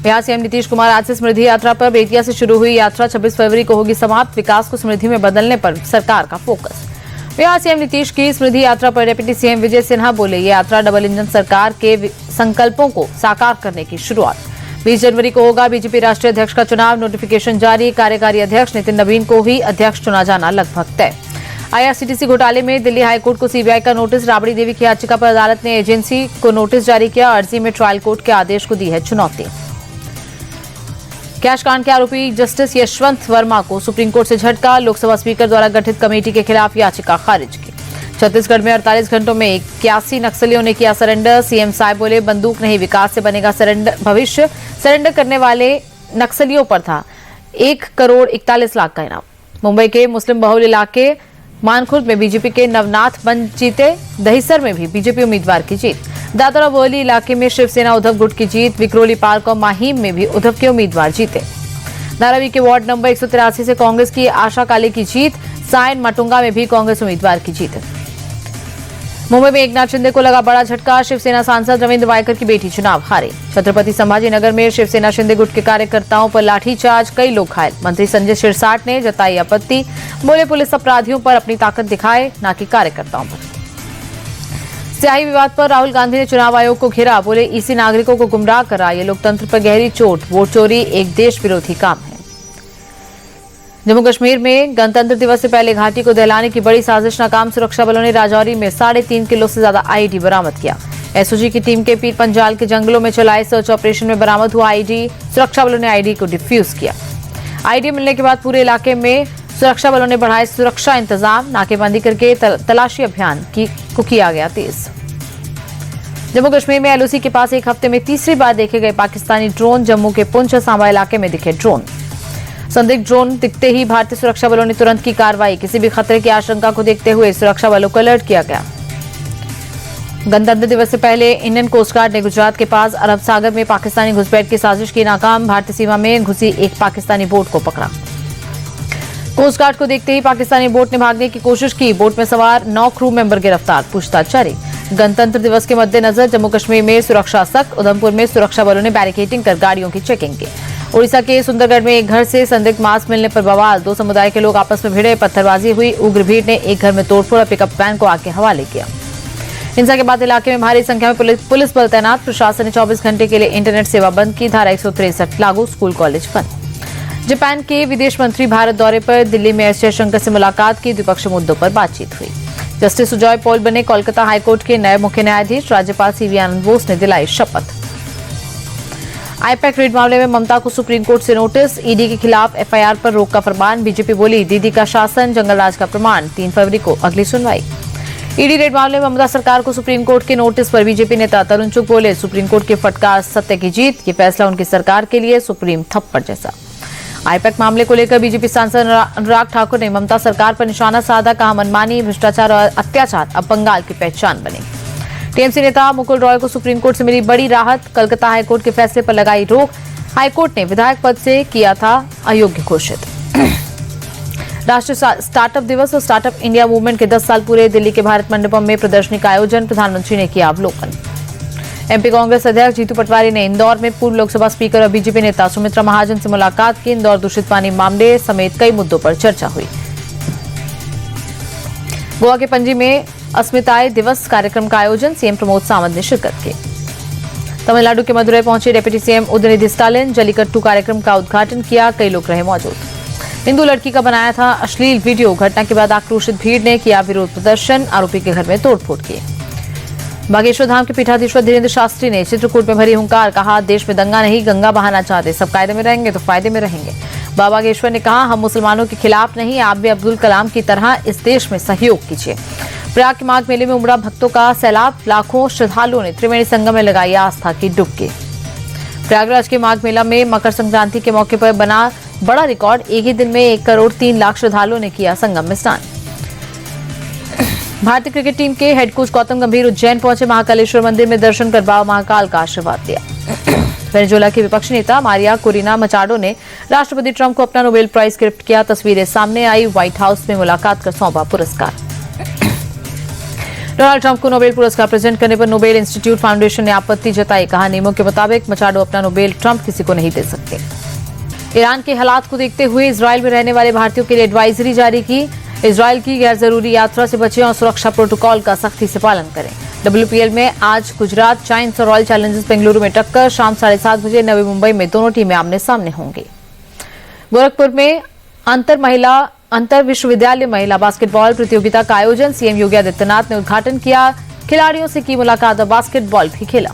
Bihar CM Nitish Kumar आज से समृद्धि यात्रा पर बेतिया से शुरू हुई यात्रा 26 फरवरी को होगी समाप्त। विकास को समृद्धि में बदलने पर सरकार का फोकस। बिहार सीएम नीतीश की समृद्धि यात्रा पर डिप्टी सीएम विजय सिन्हा बोले, ये यात्रा डबल इंजन सरकार के संकल्पों को साकार करने की शुरुआत। 20 जनवरी को होगा बीजेपी राष्ट्रीय अध्यक्ष का चुनाव, नोटिफिकेशन जारी। कार्यकारी अध्यक्ष नितिन नवीन को ही अध्यक्ष चुना जाना लगभग तय। आईआरसीटीसी घोटाले में दिल्ली हाईकोर्ट को सीबीआई का नोटिस। राबड़ी देवी की याचिका पर अदालत ने एजेंसी को नोटिस जारी किया। अर्जी में ट्रायल कोर्ट के आदेश को दी है चुनौती। कैश कांड के आरोपी जस्टिस यशवंत वर्मा को सुप्रीम कोर्ट से झटका। लोकसभा स्पीकर द्वारा गठित कमेटी के खिलाफ याचिका खारिज की। छत्तीसगढ़ में 48 घंटों में 81 नक्सलियों ने किया सरेंडर। सीएम साहब बोले, बंदूक नहीं विकास से बनेगा सरेंडर भविष्य। सरेंडर करने वाले नक्सलियों पर था 1,41,00,000 का इनाम। मुंबई के मुस्लिम बहुल इलाके मानखुर्द में बीजेपी के नवनाथ बन जीते। दहिसर में भी बीजेपी उम्मीदवार की जीत। दादरा बोली इलाके में शिवसेना उद्धव गुट की जीत। विक्रोली पार्क और माहिम में भी उद्धव के उम्मीदवार जीते। धारावी के वार्ड नंबर 183 से कांग्रेस की आशा काले की जीत। साइन माटुंगा में भी कांग्रेस उम्मीदवार की जीत। मुंबई में एकनाथ शिंदे को लगा बड़ा झटका। शिवसेना सांसद रविंद्र वायकर की बेटी चुनाव हारे। छत्रपति संभाजीनगर में शिवसेना शिंदे गुट के कार्यकर्ताओं पर लाठीचार्ज, कई लोग घायल। मंत्री संजय सिरसाट ने जताई आपत्ति, बोले पुलिस अपराधियों पर अपनी ताकत दिखाए, न कि कार्यकर्ताओं पर। स्याही विवाद पर राहुल गांधी ने चुनाव आयोग को घेरा, बोले ईसी नागरिकों को गुमराह करा, ये लोकतंत्र पर गहरी चोट। वोट चोरी एक देश विरोधी काम है। जम्मू कश्मीर में गणतंत्र दिवस से पहले घाटी को दहलाने की बड़ी साजिश नाकाम। सुरक्षा बलों ने राजौरी में 3.5 किलो से ज्यादा आईईडी बरामद किया। एसओजी की टीम के पीर पंजाल के जंगलों में चलाए सर्च ऑपरेशन में बरामद हुआ आईईडी। सुरक्षा बलों ने आईईडी को डिफ्यूज किया। आईईडी मिलने के बाद पूरे इलाके में सुरक्षा बलों ने बढ़ाए सुरक्षा इंतजाम। नाकेबंदी करके तलाशी अभियान को किया गया तेज। जम्मू कश्मीर में एलओसी के पास एक हफ्ते में तीसरी बार देखे गए पाकिस्तानी ड्रोन। जम्मू के पुंछ सांबा इलाके में दिखे ड्रोन। संदिग्ध ड्रोन दिखते ही भारतीय सुरक्षा बलों ने तुरंत की कार्रवाई। किसी भी खतरे की आशंका को देखते हुए सुरक्षा बलों को अलर्ट किया गया। गणतंत्र दिवस से पहले इंडियन कोस्ट गार्ड ने गुजरात के पास अरब सागर में पाकिस्तानी घुसपैठ की साजिश की नाकाम। भारतीय सीमा में घुसी एक पाकिस्तानी बोट को पकड़ा। कोस्ट गार्ड को देखते ही पाकिस्तानी बोट ने भागने की कोशिश की। बोट में सवार 9 क्रू मेंबर गिरफ्तार, पूछताछ जारी। गणतंत्र दिवस के मद्देनजर जम्मू कश्मीर में सुरक्षा सख्त। उधमपुर में सुरक्षा बलों ने बैरिकेडिंग कर गाड़ियों की चेकिंग की। ओडिशा के सुंदरगढ़ में एक घर से संदिग्ध मास्क मिलने पर बवाल। 2 समुदाय के लोग आपस में भिड़े, पत्थरबाजी हुई। उग्र भीड़ ने एक घर में तोड़फोड़ और पिकअप वैन को आग के हवाले किया। हिंसा के बाद इलाके में भारी संख्या में पुलिस बल तैनात। प्रशासन ने 24 घंटे के लिए इंटरनेट सेवा बंद की। धारा 163 लागू, स्कूल कॉलेज बंद। जापान के विदेश मंत्री भारत दौरे पर। दिल्ली में एस जयशंकर से मुलाकात की। द्विपक्षीय मुद्दों पर बातचीत हुई। जस्टिस सुजॉय पॉल बने कोलकाता हाईकोर्ट के नए मुख्य न्यायाधीश। राज्यपाल सीवी आनंद बोस ने दिलाई शपथ। आईपैक रेड मामले में ममता को सुप्रीम कोर्ट से नोटिस। ईडी के खिलाफ एफआईआर पर रोक का फरमान। बीजेपी बोली, दीदी का शासन जंगलराज का प्रमाण। 3 फरवरी को अगली सुनवाई। ईडी रेड मामले में ममता सरकार को सुप्रीम कोर्ट के नोटिस पर बीजेपी नेता तरुण चुग बोले, सुप्रीम कोर्ट की फटकार सत्य की जीत। ये फैसला उनकी सरकार के लिए सुप्रीम थप्पड़ जैसा। आईपैक मामले को लेकर बीजेपी सांसद अनुराग ठाकुर ने ममता सरकार पर निशाना साधा। कहा, मनमानी, भ्रष्टाचार और अत्याचार अब बंगाल की पहचान बने। टीएमसी नेता मुकुल रॉय को सुप्रीम कोर्ट से मिली बड़ी राहत। कलकत्ता हाईकोर्ट के फैसले पर लगाई रोक। हाईकोर्ट ने विधायक पद से किया था अयोग्य घोषित। राष्ट्रीय स्टार्टअप दिवस और स्टार्टअप इंडिया मूवमेंट के 10 साल पूरे। दिल्ली के भारत मंडपम में प्रदर्शनी का आयोजन। प्रधानमंत्री ने किया अवलोकन। एमपी कांग्रेस अध्यक्ष जीतू पटवारी ने इंदौर में पूर्व लोकसभा स्पीकर और बीजेपी नेता सुमित्रा महाजन से मुलाकात की। इंदौर दूषित पानी मामले समेत कई मुद्दों पर चर्चा हुई। गोवा के पणजी में अस्मिताय दिवस कार्यक्रम का आयोजन। सीएम प्रमोद सावंत ने शिरकत की। तमिलनाडु के मदुरई पहुंचे डिप्टी सीएम उदयनिधि स्टालिन। जल्लीकट्टू कार्यक्रम का उद्घाटन किया। कई लोग रहे मौजूद। हिंदू लड़की का बनाया था अश्लील वीडियो। घटना के बाद आक्रोशित भीड़ ने किया विरोध प्रदर्शन। आरोपी के घर में तोड़फोड़ की। बागेश्वर धाम के पीठाधीश्वर धीरेन्द्र शास्त्री ने चित्रकूट में भरी हुंकार। कहा, देश में दंगा नहीं, गंगा बहाना चाहते। सब कायदे में रहेंगे तो फायदे में रहेंगे। बाबा बागेश्वर ने कहा, हम मुसलमानों के खिलाफ नहीं, आप भी अब्दुल कलाम की तरह इस देश में सहयोग कीजिए। प्रयाग के माघ मेले में उमड़ा भक्तों का सैलाब। लाखों श्रद्धालुओं ने त्रिवेणी संगम में लगाई आस्था की डुबकी। प्रयागराज के माघ मेला में मकर संक्रांति के मौके पर बना बड़ा रिकॉर्ड। एक ही दिन में 1,03,00,000 श्रद्धालुओं ने किया संगम में स्नान। भारतीय क्रिकेट टीम के हेड कोच गौतम गंभीर उज्जैन पहुंचे। महाकालेश्वर मंदिर में दर्शन कर बाबा महाकाल का आशीर्वाद दिया। वेनेजुएला के विपक्षी नेता मारिया कोरिना मचाडो ने राष्ट्रपति ट्रंप को अपना नोबेल प्राइज गिफ्ट किया। तस्वीरें सामने आई। व्हाइट हाउस में मुलाकात कर सौंपा पुरस्कार। डोनाल्ड ट्रंप को नोबेल पुरस्कार प्रेजेंट करने पर नोबेल इंस्टीट्यूट फाउंडेशन ने आपत्ति जताई। कहा, नियमों के मुताबिक मचाडो अपना नोबेल ट्रंप किसी को नहीं दे सकते। ईरान के हालात को देखते हुए इजरायल में रहने वाले भारतीयों के लिए एडवाइजरी जारी की। इजरायल की गैर जरूरी यात्रा से बचें और सुरक्षा प्रोटोकॉल का सख्ती से पालन करें। WPL में आज गुजरात जायंट्स और रॉयल चैलेंजर्स बेंगलुरु में टक्कर। शाम 7:30 बजे नवी मुंबई में दोनों टीमें आमने सामने होंगी। गोरखपुर में अंतर विश्वविद्यालय महिला बास्केटबॉल प्रतियोगिता का आयोजन। सीएम योगी आदित्यनाथ ने उद्घाटन किया। खिलाड़ियों से की मुलाकात और बास्केटबॉल भी खेला।